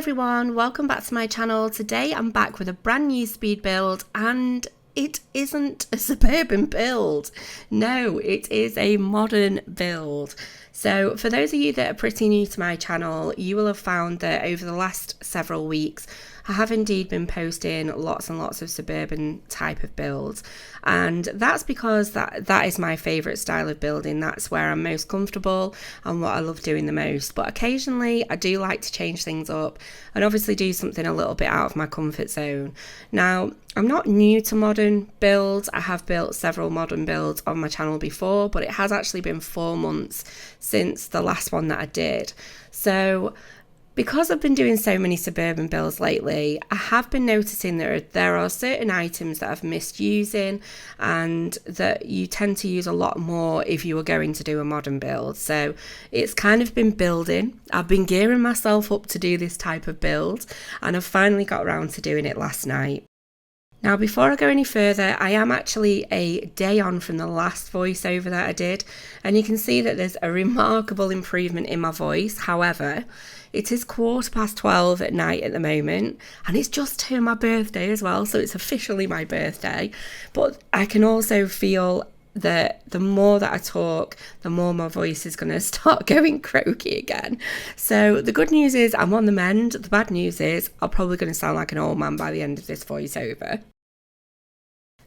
everyone, welcome back to my channel. Today I'm back with a brand new speed build, and it isn't a suburban build. No, it is a modern build. So for those of you that are pretty new to my channel, you will have found that over the last several weeks I have indeed been posting lots and lots of suburban type of builds, and that's because that is my favourite style of building. That's where I'm most comfortable and what I love doing the most. But occasionally I do like to change things up and obviously do something a little bit out of my comfort zone. Now, I'm not new to modern builds. I have built several modern builds on my channel before, but it has actually been 4 months since the last one that I did. So because I've been doing so many suburban builds lately, I have been noticing that there are certain items that I've missed using and that you tend to use a lot more if you were going to do a modern build. So it's kind of been building. I've been gearing myself up to do this type of build, and I've finally got around to doing it last night. Now, before I go any further, I am actually a day on from the last voiceover that I did, and you can see that there's a remarkable improvement in my voice. However, it is 12:15 at night at the moment, and it's just turned my birthday as well, so it's officially my birthday. But I can also feel that the more that I talk, the more my voice is going to start going croaky again. So the good news is I'm on the mend. The bad news is I'm probably going to sound like an old man by the end of this voiceover.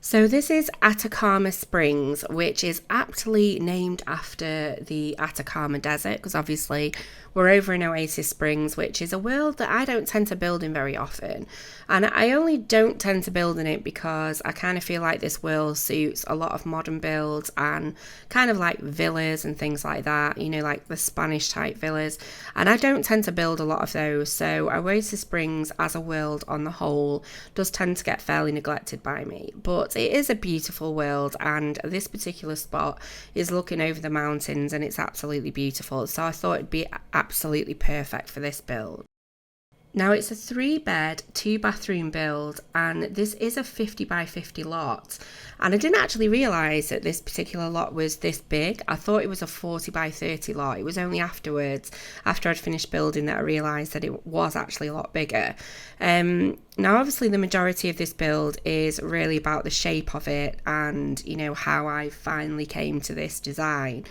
So this is Atacama Springs, which is aptly named after the Atacama Desert, because obviously we're over in Oasis Springs, which is a world that I don't tend to build in very often. And I only don't tend to build in it because I kind of feel like this world suits a lot of modern builds and kind of like villas and things like that, you know, like the Spanish type villas. And I don't tend to build a lot of those. So Oasis Springs as a world on the whole does tend to get fairly neglected by me. But it is a beautiful world, and this particular spot is looking over the mountains and it's absolutely beautiful. So I thought it'd be absolutely perfect for this build. Now, it's a 3-bed, 2-bathroom build, and this is a 50 by 50 lot. And I didn't actually realise that this particular lot was this big. I thought it was a 40 by 30 lot. It was only afterwards, after I'd finished building, that I realised that it was actually a lot bigger. Now, obviously, the majority of this build is really about the shape of it and, you know, how I finally came to this design.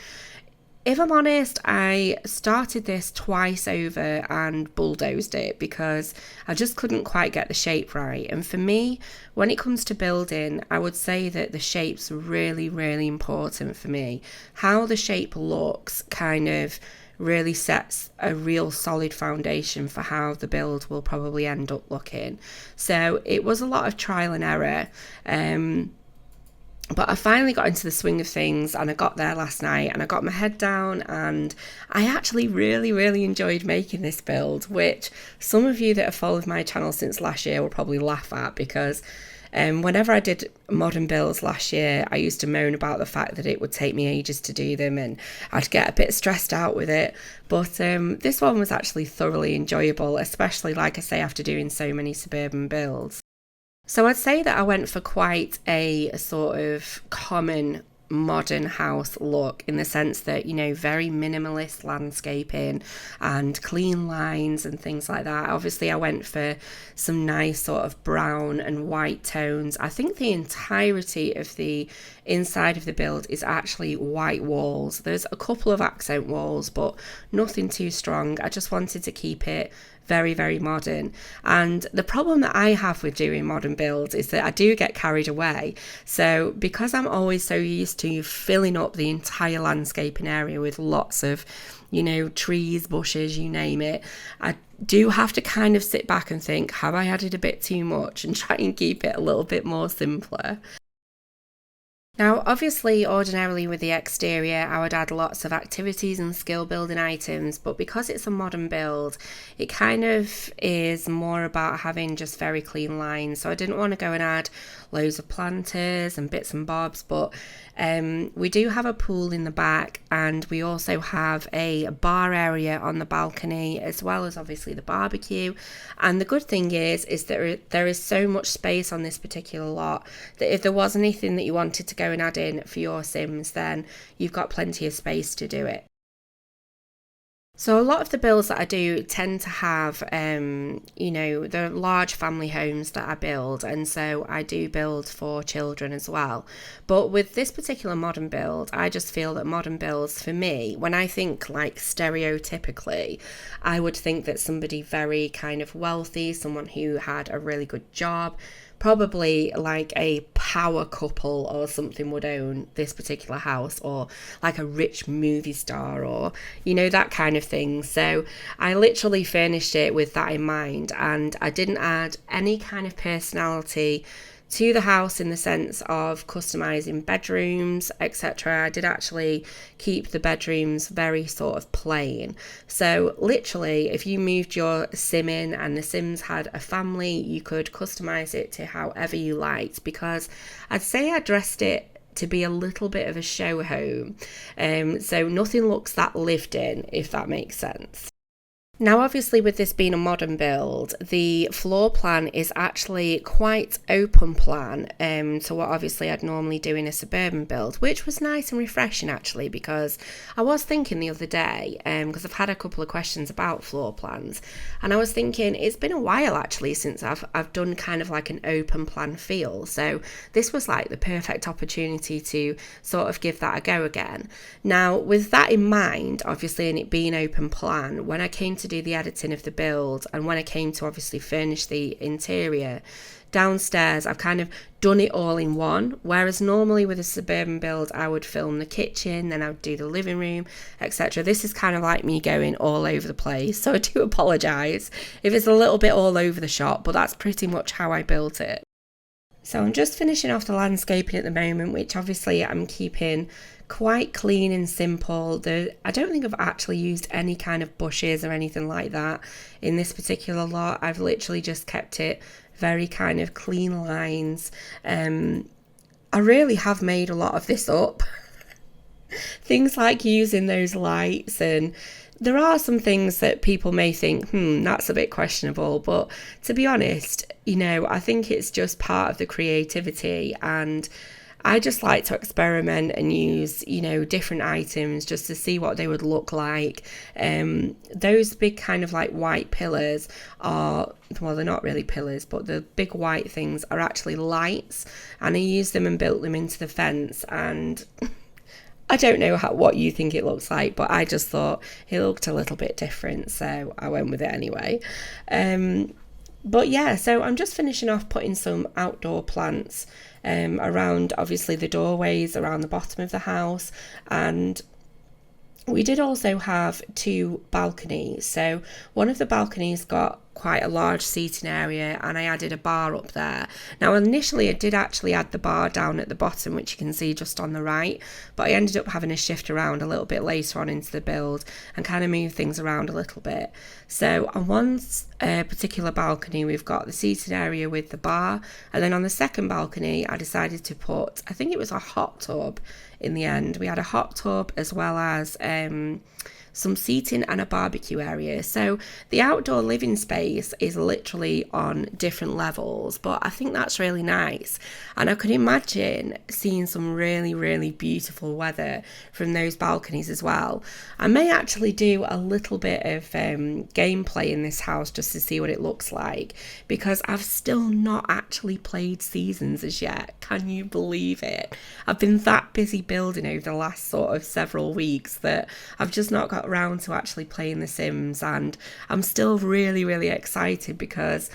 If I'm honest, I started this twice over and bulldozed it because I just couldn't quite get the shape right. And for me, when it comes to building, I would say that the shape's really, really important for me. How the shape looks kind of really sets a real solid foundation for how the build will probably end up looking. So it was a lot of trial and error. But I finally got into the swing of things, and I got there last night and I got my head down, and I actually really, really enjoyed making this build, which some of you that have followed my channel since last year will probably laugh at, because whenever I did modern builds last year, I used to moan about the fact that it would take me ages to do them and I'd get a bit stressed out with it. But this one was actually thoroughly enjoyable, especially, like I say, after doing so many suburban builds. So I'd say that I went for quite a sort of common modern house look, in the sense that, you know, very minimalist landscaping and clean lines and things like that. Obviously, I went for some nice sort of brown and white tones. I think the entirety of the inside of the build is actually white walls. There's a couple of accent walls, but nothing too strong. I just wanted to keep it very, very modern. And the problem that I have with doing modern builds is that I do get carried away. So because I'm always so used to filling up the entire landscaping area with lots of, you know, trees, bushes, you name it, I do have to kind of sit back and think, have I added a bit too much, and try and keep it a little bit more simpler. Now, obviously, ordinarily with the exterior, I would add lots of activities and skill building items, but because it's a modern build, it kind of is more about having just very clean lines. So I didn't want to go and add loads of planters and bits and bobs, but we do have a pool in the back, and we also have a bar area on the balcony, as well as obviously the barbecue. And the good thing is that there is so much space on this particular lot that if there was anything that you wanted to go and add in for your Sims, then you've got plenty of space to do it. So a lot of the builds that I do tend to have, the large family homes that I build, and so I do build for children as well. But with this particular modern build, I just feel that modern builds, for me, when I think like stereotypically, I would think that somebody very kind of wealthy, someone who had a really good job, probably like a power couple or something would own this particular house, or like a rich movie star, or that kind of thing. So I literally furnished it with that in mind, and I didn't add any kind of personality to the house in the sense of customizing bedrooms, etc. I did actually keep the bedrooms very sort of plain. So literally, if you moved your sim in and the Sims had a family, you could customize it to however you liked, because I'd say I dressed it to be a little bit of a show home. So nothing looks that lived in, if that makes sense. Now, obviously, with this being a modern build, the floor plan is actually quite open plan to what obviously I'd normally do in a suburban build, which was nice and refreshing actually, because I was thinking the other day, because I've had a couple of questions about floor plans, and I was thinking it's been a while actually since I've done kind of like an open plan feel. So this was like the perfect opportunity to sort of give that a go again. Now, with that in mind, obviously, and it being open plan, when I came to do the editing of the build, and when I came to obviously furnish the interior downstairs, I've kind of done it all in one, whereas normally with a suburban build I would film the kitchen, then I would do the living room, etc. This is kind of like me going all over the place, so I do apologise if it's a little bit all over the shop, but that's pretty much how I built it. So I'm just finishing off the landscaping at the moment, which obviously I'm keeping quite clean and simple. I don't think I've actually used any kind of bushes or anything like that in this particular lot. I've literally just kept it very kind of clean lines. I really have made a lot of this up. Things like using those lights, and there are some things that people may think, that's a bit questionable, but to be honest, I think it's just part of the creativity, and I just like to experiment and use, different items just to see what they would look like. Those big kind of like white pillars are, well, they're not really pillars, but the big white things are actually lights, and I used them and built them into the fence, and I don't know what you think it looks like, but I just thought it looked a little bit different, so I went with it anyway. But yeah, so I'm just finishing off putting some outdoor plants around, obviously, the doorways around the bottom of the house, and we did also have 2 balconies. So one of the balconies got quite a large seating area, and I added a bar up there. Now initially I did actually add the bar down at the bottom, which you can see just on the right, but I ended up having to shift around a little bit later on into the build and kind of move things around a little bit. So on one particular balcony we've got the seating area with the bar, and then on the second balcony I decided to put, I think it was a hot tub in the end. We had a hot tub as well as some seating and a barbecue area. So the outdoor living space is literally on different levels, but I think that's really nice. And I could imagine seeing some really, really beautiful weather from those balconies as well. I may actually do a little bit of gameplay in this house just to see what it looks like, because I've still not actually played Seasons as yet. Can you believe it? I've been that busy building over the last sort of several weeks that I've just not got around to actually playing The Sims, and I'm still really, really excited because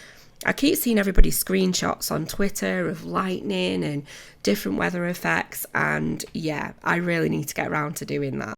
I keep seeing everybody's screenshots on Twitter of lightning and different weather effects, and yeah, I really need to get around to doing that.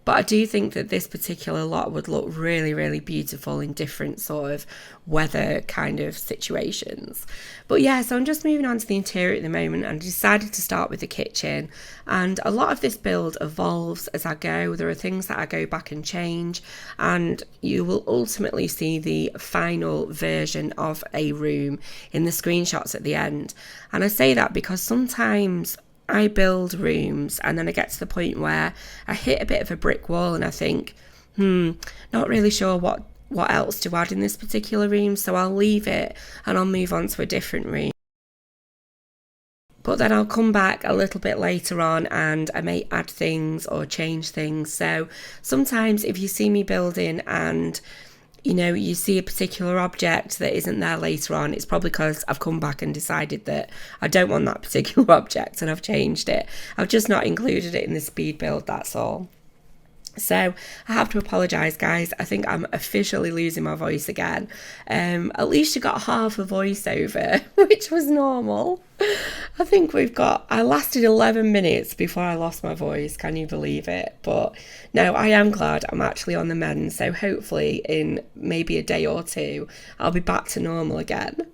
But I do think that this particular lot would look really, really beautiful in different sort of weather kind of situations. But yeah, so I'm just moving on to the interior at the moment, and I decided to start with the kitchen. And a lot of this build evolves as I go. There are things that I go back and change, and you will ultimately see the final version of a room in the screenshots at the end. And I say that because sometimes I build rooms and then I get to the point where I hit a bit of a brick wall and I think, not really sure what else to add in this particular room, so I'll leave it and I'll move on to a different room. But then I'll come back a little bit later on and I may add things or change things. So sometimes if you see me building and you see a particular object that isn't there later on, it's probably because I've come back and decided that I don't want that particular object and I've changed it. I've just not included it in the speed build, that's all. So I have to apologise, guys. I think I'm officially losing my voice again. At least you got half a voiceover, which was normal. I think I lasted 11 minutes before I lost my voice. Can you believe it? But no, I am glad I'm actually on the mend. So hopefully in maybe a day or two, I'll be back to normal again.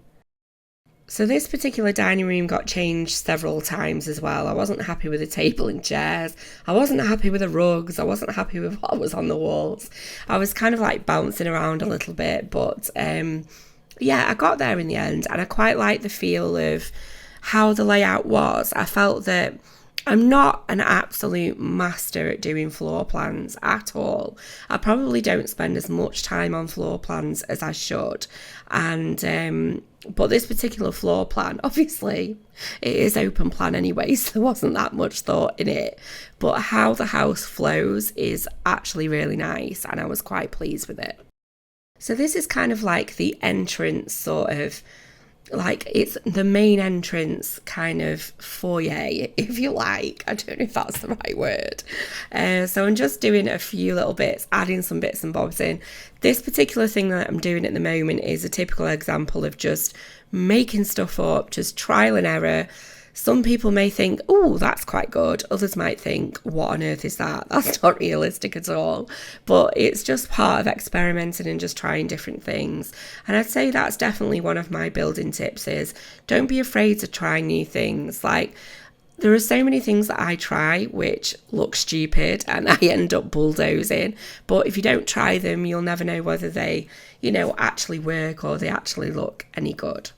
So this particular dining room got changed several times as well. I wasn't happy with the table and chairs. I wasn't happy with the rugs. I wasn't happy with what was on the walls. I was kind of like bouncing around a little bit, but yeah, I got there in the end and I quite liked the feel of how the layout was. I felt that I'm not an absolute master at doing floor plans at all. I probably don't spend as much time on floor plans as I should. And but this particular floor plan, obviously, it is open plan anyway, so there wasn't that much thought in it. But how the house flows is actually really nice, and I was quite pleased with it. So this is kind of like the entrance sort of, like it's the main entrance kind of foyer, if you like. I don't know if that's the right word. So I'm just doing a few little bits, adding some bits and bobs in. This particular thing that I'm doing at the moment is a typical example of just making stuff up, just trial and error. Some people may think, oh, that's quite good. Others might think, what on earth is that? That's not realistic at all. But it's just part of experimenting and just trying different things. And I'd say that's definitely one of my building tips is don't be afraid to try new things. Like, there are so many things that I try which look stupid and I end up bulldozing. But if you don't try them, you'll never know whether they, actually work or they actually look any good.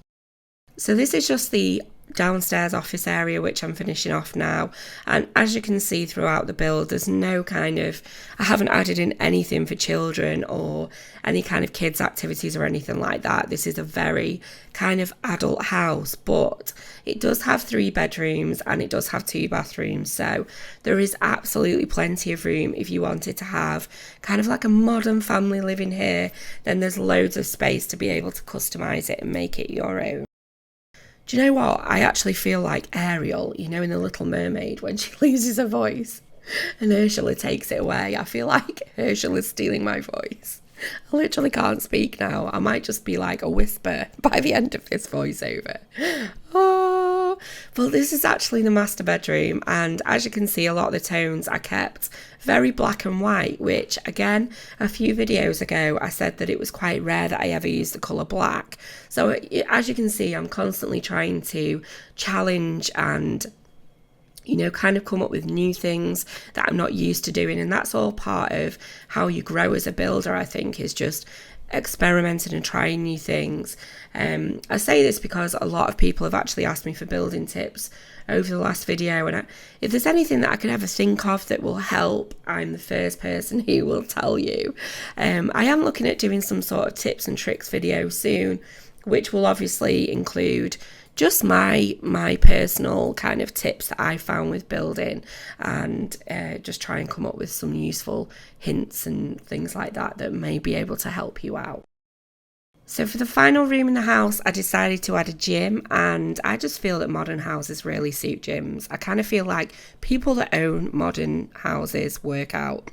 So this is just the downstairs office area which I'm finishing off now, and as you can see throughout the build, there's no I haven't added in anything for children or any kind of kids activities or anything like that. This is a very kind of adult house, but it does have 3 bedrooms and it does have 2 bathrooms, so there is absolutely plenty of room. If you wanted to have kind of like a modern family living here, then there's loads of space to be able to customize it and make it your own. Do you know what? I actually feel like Ariel, in The Little Mermaid, when she loses her voice and Ursula takes it away. I feel like Ursula's stealing my voice. I literally can't speak now. I might just be like a whisper by the end of this voiceover. Oh, but this is actually the master bedroom, and as you can see, a lot of the tones I kept very black and white, which again, a few videos ago I said that it was quite rare that I ever used the colour black. So as you can see, I'm constantly trying to challenge and kind of come up with new things that I'm not used to doing, and that's all part of how you grow as a builder, I think, is just experimenting and trying new things. I say this because a lot of people have actually asked me for building tips over the last video, and if there's anything that I could ever think of that will help, I'm the first person who will tell you. I am looking at doing some sort of tips and tricks video soon, which will obviously include just my personal kind of tips that I found with building, and just try and come up with some useful hints and things like that may be able to help you out. So for the final room in the house, I decided to add a gym, and I just feel that modern houses really suit gyms. I kind of feel like people that own modern houses work out.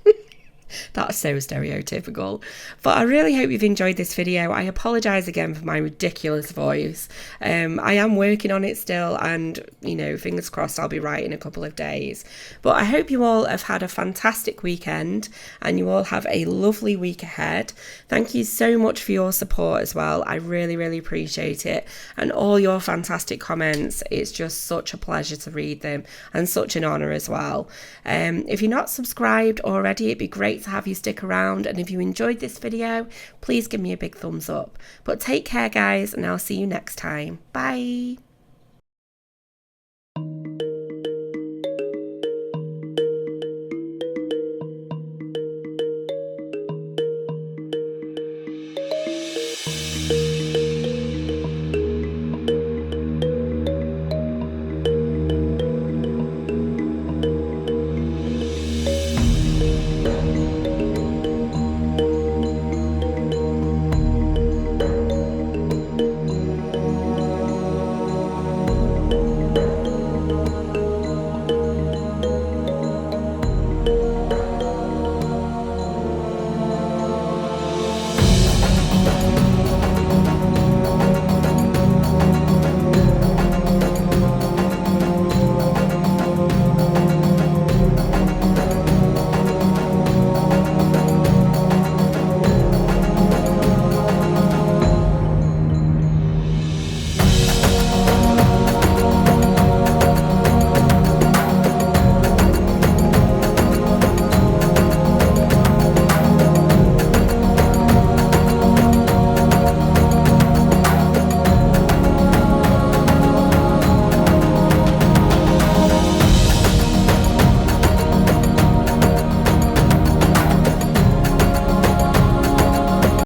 That's so stereotypical. But I really hope you've enjoyed this video. I apologise again for my ridiculous voice. I am working on it still, and fingers crossed I'll be right in a couple of days. But I hope you all have had a fantastic weekend and you all have a lovely week ahead. Thank you so much for your support as well. I really, really appreciate it, and all your fantastic comments. It's just such a pleasure to read them and such an honour as well. If you're not subscribed already, it'd be great to have you stick around, and if you enjoyed this video, please give me a big thumbs up. But take care, guys, and I'll see you next time. Bye.